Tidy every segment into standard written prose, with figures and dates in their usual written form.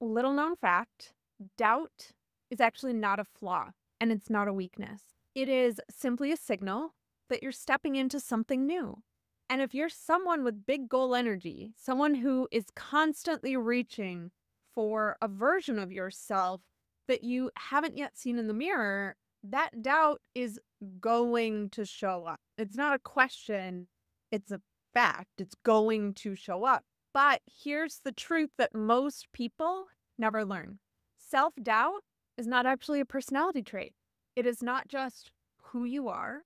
Little known fact, doubt is actually not a flaw and it's not a weakness. It is simply a signal that you're stepping into something new. And if you're someone with big goal energy, someone who is constantly reaching for a version of yourself that you haven't yet seen in the mirror, that doubt is going to show up. It's not a question, it's a fact. It's going to show up. But here's the truth that most people never learn. Self-doubt is not actually a personality trait. It is not just who you are.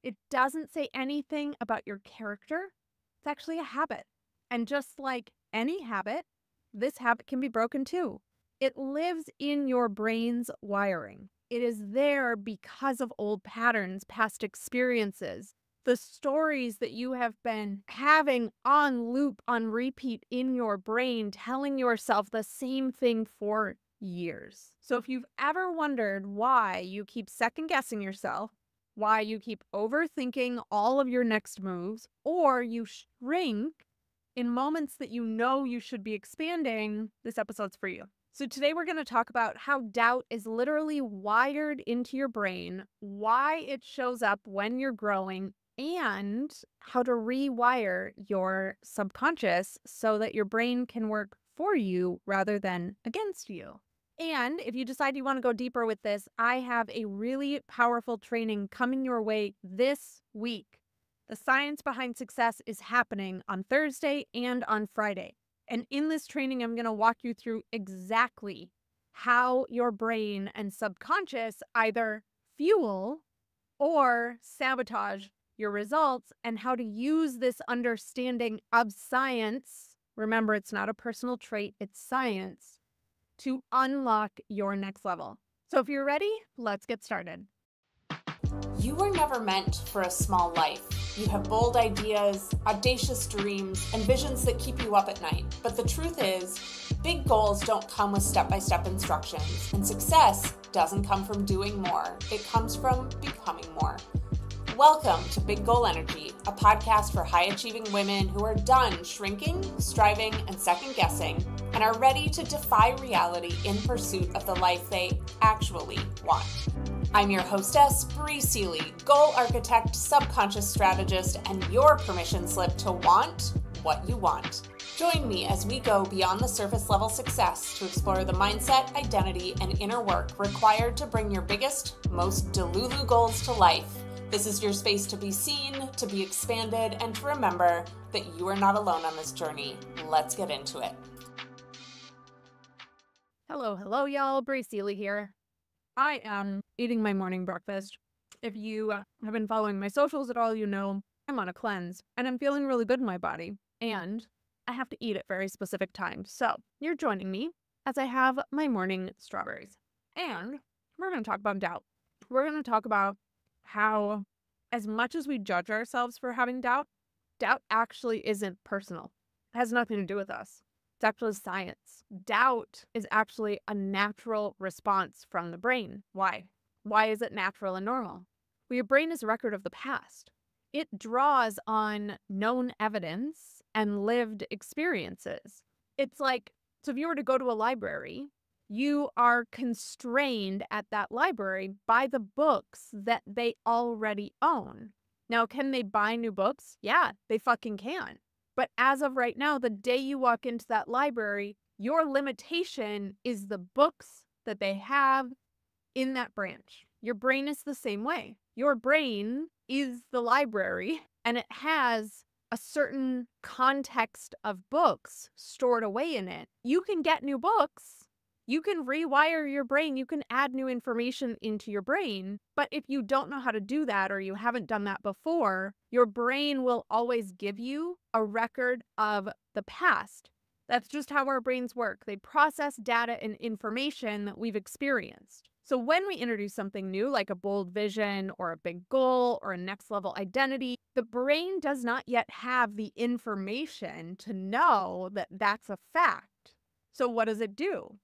It doesn't say anything about your character. It's actually a habit. And just like any habit, this habit can be broken too. It lives in your brain's wiring. It is there because of old patterns, past experiences, the stories that you have been having on loop, on repeat in your brain, telling yourself the same thing for years. So if you've ever wondered why you keep second guessing yourself, why you keep overthinking all of your next moves, or you shrink in moments that you know you should be expanding, this episode's for you. So today we're going to talk about how doubt is literally wired into your brain, why it shows up when you're growing, and how to rewire your subconscious so that your brain can work for you rather than against you. And if you decide you want to go deeper with this, I have a really powerful training coming your way this week. The science behind success is happening on Thursday and on Friday. And in this training, I'm going to walk you through exactly how your brain and subconscious either fuel or sabotage your results and how to use this understanding of science. Remember, it's not a personal trait, it's science to unlock your next level. So if you're ready, let's get started. You were never meant for a small life. You have bold ideas, audacious dreams, and visions that keep you up at night. But the truth is, big goals don't come with step-by-step instructions, and success doesn't come from doing more. It comes from becoming more. Welcome to Big Goal Energy, a podcast for high-achieving women who are done shrinking, striving, and second-guessing, and are ready to defy reality in pursuit of the life they actually want. I'm your hostess, Seeley, goal architect, subconscious strategist, and your permission slip to want what you want. Join me as we go beyond the surface level success to explore the mindset, identity, and inner work required to bring your biggest, most delulu goals to life. This is your space to be seen, to be expanded, and to remember that you are not alone on this journey. Let's get into it. Hello, y'all. Seeley here. I am eating my morning breakfast. If you have been following my socials at all, you know I'm on a cleanse and I'm feeling really good in my body. And I have to eat at very specific times. So you're joining me as I have my morning strawberries. And we're going to talk about doubt. We're going to talk about how, as much as we judge ourselves for having doubt, doubt actually isn't personal. It has nothing to do with us. It's actually science. Doubt is actually a natural response from the brain. Why? Why is it natural and normal? Well, your brain is a record of the past. It draws on known evidence and lived experiences. It's like, so if you were to go to a library, you are constrained at that library by the books that they already own. Now, can they buy new books? Yeah, they fucking can. But as of right now, the day you walk into that library, your limitation is the books that they have in that branch. Your brain is the same way. Your brain is the library, and it has a certain context of books stored away in it. You can get new books. You can rewire your brain. You can add new information into your brain. But if you don't know how to do that or you haven't done that before, your brain will always give you a record of the past. That's just how our brains work. They process data and information that we've experienced. So when we introduce something new, like a bold vision or a big goal or a next level identity, the brain does not yet have the information to know that that's a fact. So what does it do?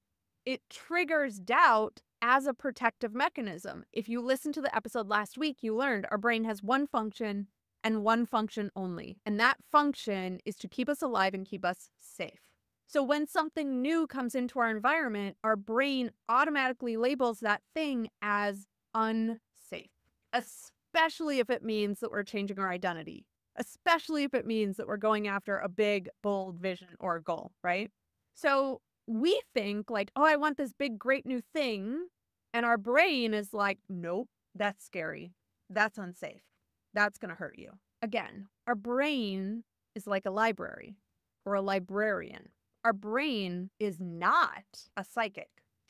It triggers doubt as a protective mechanism. If you listened to the episode last week, you learned our brain has one function and one function only. And that function is to keep us alive and keep us safe. So when something new comes into our environment, our brain automatically labels that thing as unsafe, especially if it means that we're changing our identity, especially if it means that we're going after a big, bold vision or goal, right? So we think like, oh, I want this big, great new thing. And our brain is like, nope, that's scary. That's unsafe. That's going to hurt you. Again, our brain is like a library or a librarian. Our brain is not a psychic.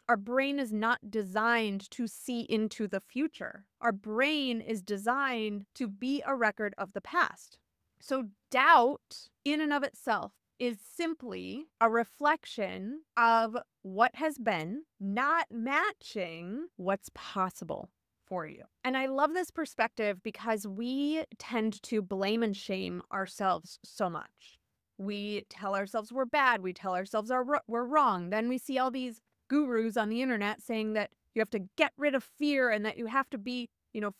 Our brain is not designed to see into the future. Our brain is designed to be a record of the past. So doubt in and of itself is simply a reflection of what has been not matching what's possible for you. And I love this perspective because we tend to blame and shame ourselves so much. We tell ourselves we're bad. We tell ourselves we're wrong. Then we see all these gurus on the internet saying that you have to get rid of fear and that you have to be,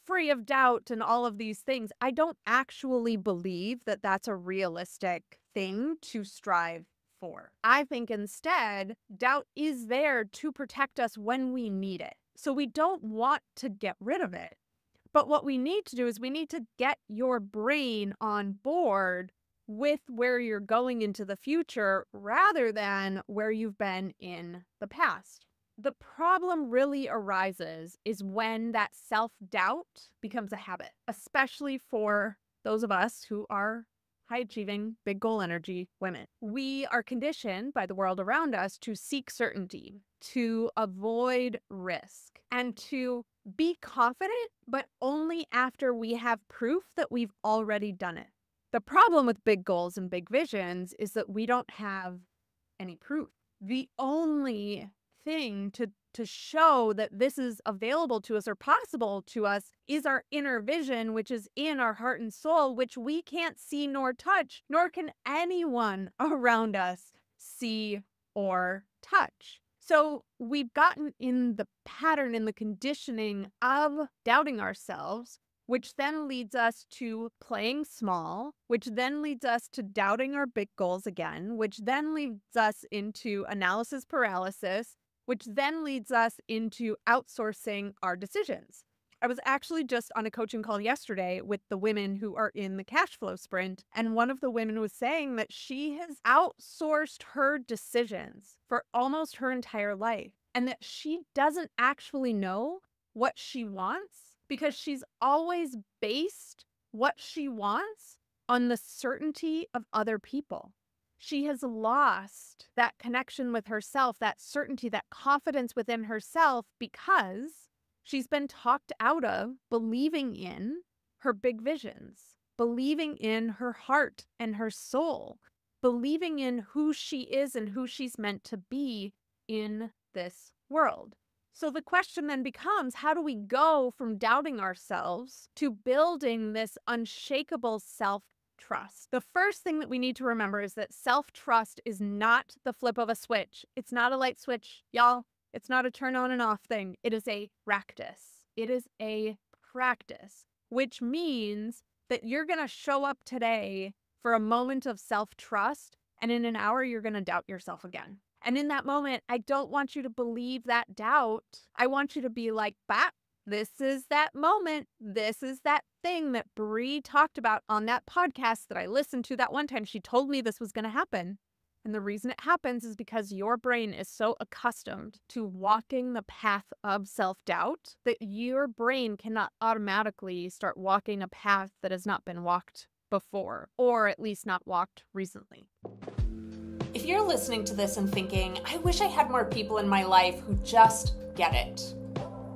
free of doubt and all of these things. I don't actually believe that that's a realistic thing to strive for. I think instead, doubt is there to protect us when we need it. So we don't want to get rid of it. But what we need to do is we need to get your brain on board with where you're going into the future rather than where you've been in the past. The problem really arises is when that self-doubt becomes a habit, especially for those of us who are high-achieving, big goal energy women. We are conditioned by the world around us to seek certainty, to avoid risk, and to be confident, but only after we have proof that we've already done it. The problem with big goals and big visions is that we don't have any proof. The only thing to show that this is available to us or possible to us is our inner vision, which is in our heart and soul, which we can't see nor touch, nor can anyone around us see or touch. So we've gotten in the pattern, in the conditioning of doubting ourselves, which then leads us to playing small, which then leads us to doubting our big goals again, which then leads us into analysis paralysis, which then leads us into outsourcing our decisions. I was actually just on a coaching call yesterday with the women who are in the cash flow sprint, and one of the women was saying that she has outsourced her decisions for almost her entire life, and that she doesn't actually know what she wants because she's always based what she wants on the certainty of other people. She has lost that connection with herself, that certainty, that confidence within herself because she's been talked out of believing in her big visions, believing in her heart and her soul, believing in who she is and who she's meant to be in this world. So the question then becomes, how do we go from doubting ourselves to building this unshakable self-trust? The first thing that we need to remember is that self-trust is not the flip of a switch. It's not a light switch, y'all. It's not a turn on and off thing. It is a practice. It is a practice, which means that you're going to show up today for a moment of self-trust, and in an hour, you're going to doubt yourself again. And in that moment, I don't want you to believe that doubt. I want you to be like, bah, this is that moment. This is that thing that Bree talked about on that podcast that I listened to that one time. She told me this was going to happen. And the reason it happens is because your brain is so accustomed to walking the path of self-doubt that your brain cannot automatically start walking a path that has not been walked before, or at least not walked recently. If you're listening to this and thinking, I wish I had more people in my life who just get it,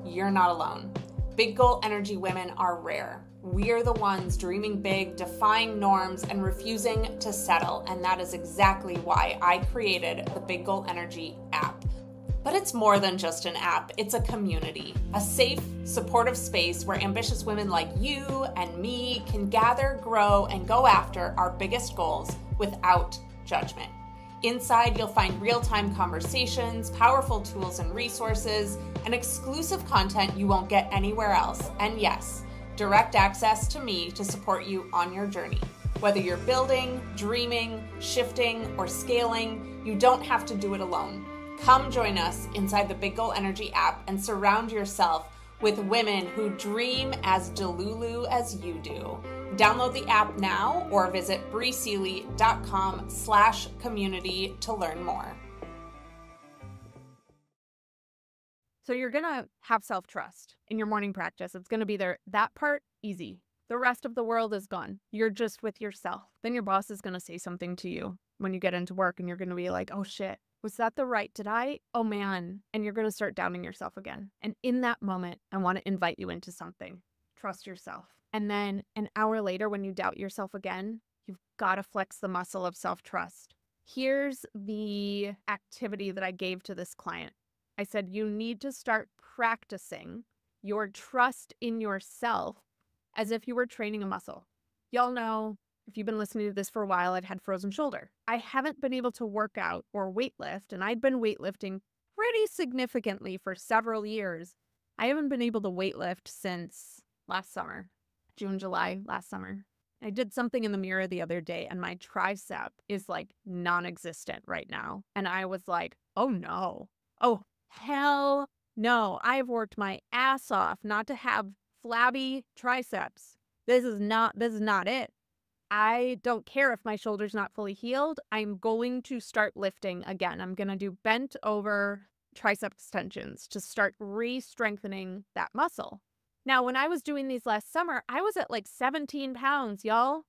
you're not alone. Big goal energy women are rare. We're the ones dreaming big, defying norms, and refusing to settle. And that is exactly why I created the Big Goal Energy app. But it's more than just an app. It's a community, a safe, supportive space where ambitious women like you and me can gather, grow, and go after our biggest goals without judgment. Inside, you'll find real-time conversations, powerful tools and resources, and exclusive content you won't get anywhere else. And yes, direct access to me to support you on your journey. Whether you're building, dreaming, shifting, or scaling, you don't have to do it alone. Come join us inside the Big Goal Energy app and surround yourself with women who dream as delulu as you do. Download the app now or visit breeseeley.com/community to learn more. So you're going to have self-trust in your morning practice. It's going to be there. That part, easy. The rest of the world is gone. You're just with yourself. Then your boss is going to say something to you when you get into work and you're going to be like, oh shit, was that the right? Did I? Oh man. And you're going to start doubting yourself again. And in that moment, I want to invite you into something. Trust yourself. And then an hour later, when you doubt yourself again, you've got to flex the muscle of self-trust. Here's the activity that I gave to this client. I said, you need to start practicing your trust in yourself as if you were training a muscle. Y'all know, if you've been listening to this for a while, I've had frozen shoulder. I haven't been able to work out or weightlift, and I'd been weightlifting pretty significantly for several years. I haven't been able to weightlift since last summer, June, July, last summer. I did something in the mirror the other day, and my tricep is like non-existent right now. And I was like, oh no. Oh, hell no. I've worked my ass off not to have flabby triceps. This is not it. I don't care if my shoulder's not fully healed. I'm going to start lifting again. I'm going to do bent over tricep extensions to start re-strengthening that muscle. Now, when I was doing these last summer, I was at like 17 pounds, y'all.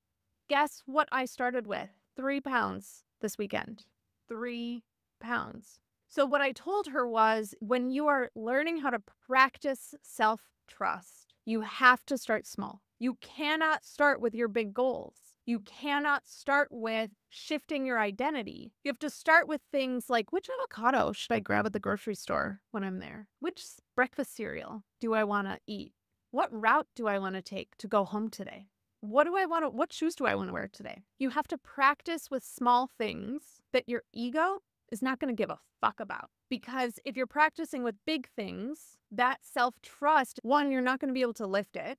Guess what I started with? 3 pounds this weekend. 3 pounds. So what I told her was, when you are learning how to practice self-trust, you have to start small. You cannot start with your big goals. You cannot start with shifting your identity. You have to start with things like, which avocado should I grab at the grocery store when I'm there? Which breakfast cereal do I want to eat? What route do I want to take to go home today? What shoes do I want to wear today? You have to practice with small things that your ego is not going to give a fuck about. Because if you're practicing with big things, that self-trust, one, you're not going to be able to lift it.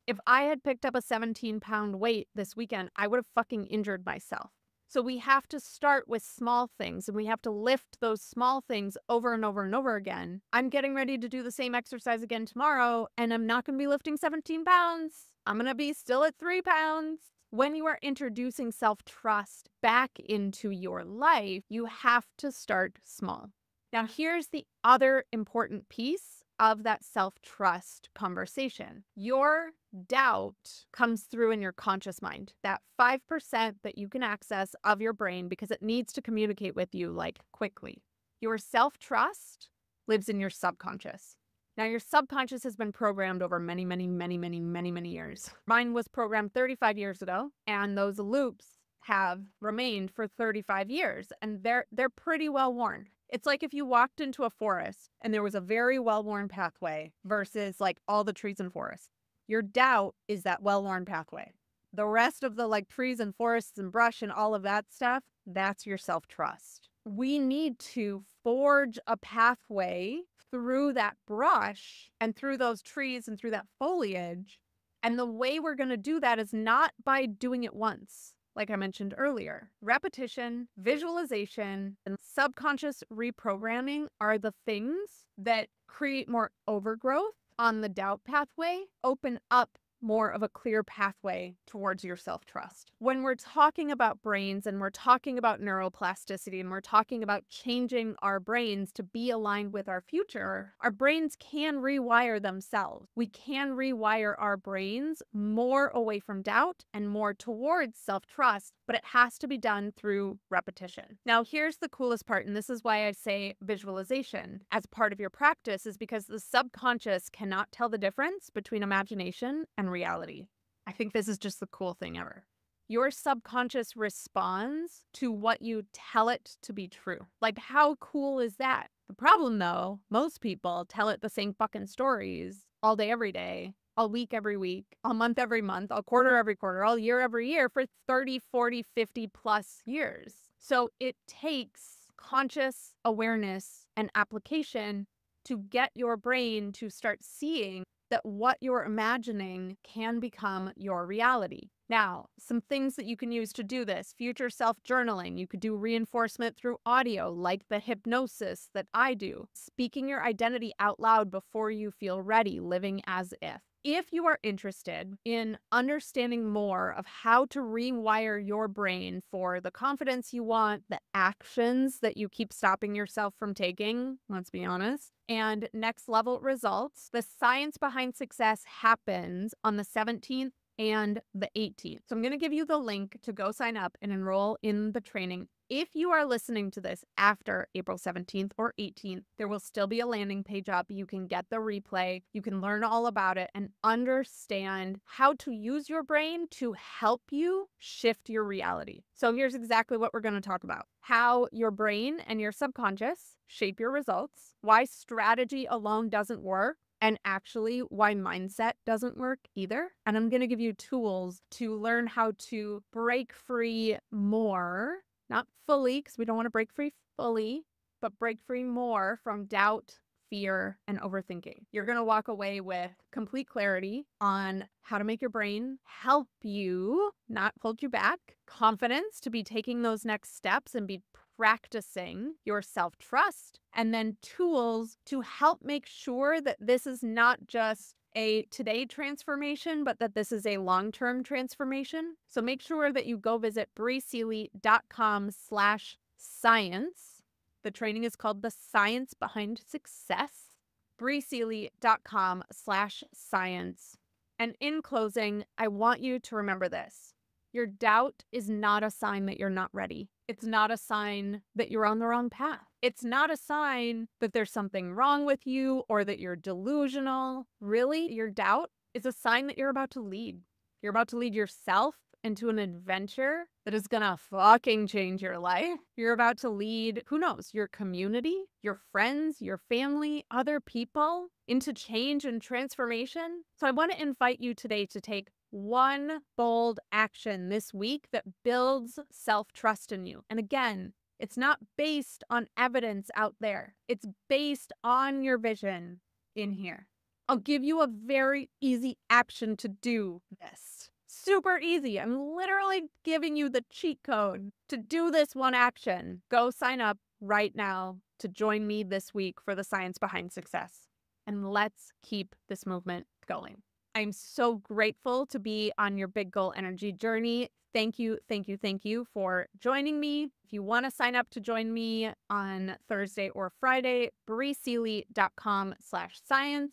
If I had picked up a 17-pound weight this weekend, I would have fucking injured myself. So we have to start with small things, and we have to lift those small things over and over and over again. I'm getting ready to do the same exercise again tomorrow, and I'm not going to be lifting 17 pounds. I'm going to be still at 3 pounds. When you are introducing self-trust back into your life, you have to start small. Now, here's the other important piece of that self-trust conversation. Your doubt comes through in your conscious mind, that 5% that you can access of your brain because it needs to communicate with you like quickly. Your self-trust lives in your subconscious. Now, your subconscious has been programmed over many, many, many, many, many, many years. Mine was programmed 35 years ago, and those loops have remained for 35 years, and they're pretty well worn. It's like if you walked into a forest and there was a very well-worn pathway versus like all the trees and forests. Your doubt is that well-worn pathway. The rest of the like trees and forests and brush and all of that stuff, that's your self-trust. We need to forge a pathway through that brush and through those trees and through that foliage. And the way we're going to do that is not by doing it once. Like I mentioned earlier, repetition, visualization, and subconscious reprogramming are the things that create more overgrowth on the doubt pathway, open up more of a clear pathway towards your self-trust. When we're talking about brains and we're talking about neuroplasticity and we're talking about changing our brains to be aligned with our future, our brains can rewire themselves. We can rewire our brains more away from doubt and more towards self-trust, but it has to be done through repetition. Now, here's the coolest part, and this is why I say visualization as part of your practice, is because the subconscious cannot tell the difference between imagination and reality. I think this is just the cool thing ever. Your subconscious responds to what you tell it to be true. Like, how cool is that? The problem, though, most people tell it the same fucking stories all day, every day, all week, every week, all month, every month, all quarter, every quarter, all year, every year for 30, 40, 50 plus years. So it takes conscious awareness and application to get your brain to start seeing that what you're imagining can become your reality. Now, some things that you can use to do this: future self journaling. You could do reinforcement through audio, like the hypnosis that I do. Speaking your identity out loud before you feel ready, living as if. If you are interested in understanding more of how to rewire your brain for the confidence you want, the actions that you keep stopping yourself from taking, let's be honest, and next level results, the Science Behind Success happens on the 17th and the 18th. So I'm going to give you the link to go sign up and enroll in the training. If you are listening to this after April 17th or 18th, there will still be a landing page up. You can get the replay. You can learn all about it and understand how to use your brain to help you shift your reality. So here's exactly what we're going to talk about: how your brain and your subconscious shape your results, why strategy alone doesn't work, and actually why mindset doesn't work either. And I'm going to give you tools to learn how to break free more. Not fully, because we don't want to break free fully, but break free more from doubt, fear, and overthinking. You're going to walk away with complete clarity on how to make your brain help you, not hold you back, confidence to be taking those next steps and be practicing your self-trust, and then tools to help make sure that this is not just a today transformation, but that this is a long-term transformation. So make sure that you go visit breeseeley.com/science. The training is called The Science Behind Success. breeseeley.com/science. And in closing, I want you to remember this: your doubt is not a sign that you're not ready. It's not a sign that you're on the wrong path. It's not a sign that there's something wrong with you or that you're delusional. Really, your doubt is a sign that you're about to lead. You're about to lead yourself into an adventure that is gonna fucking change your life. You're about to lead, who knows, your community, your friends, your family, other people into change and transformation. So I want to invite you today to take one bold action this week that builds self-trust in you. And again, it's not based on evidence out there. It's based on your vision in here. I'll give you a very easy action to do this. Super easy. I'm literally giving you the cheat code to do this one action. Go sign up right now to join me this week for the Science Behind Success. And let's keep this movement going. I'm so grateful to be on your big goal energy journey. Thank you, thank you, thank you for joining me. If you want to sign up to join me on Thursday or Friday, breeseeley.com/science.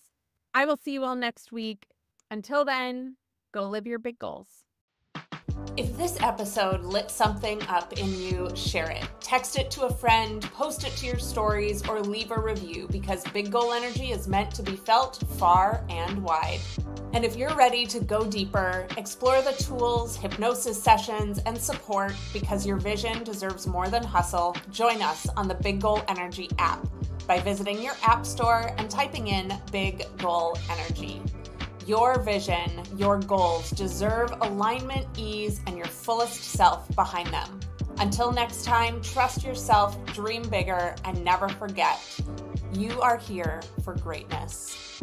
I will see you all next week. Until then, go live your big goals. If this episode lit something up in you, share it. Text it to a friend, post it to your stories, or leave a review, because big goal energy is meant to be felt far and wide. And if you're ready to go deeper, explore the tools, hypnosis sessions, and support, because your vision deserves more than hustle, join us on the Big Goal Energy app by visiting your app store and typing in Big Goal Energy. Your vision, your goals deserve alignment, ease, and your fullest self behind them. Until next time, trust yourself, dream bigger, and never forget, you are here for greatness.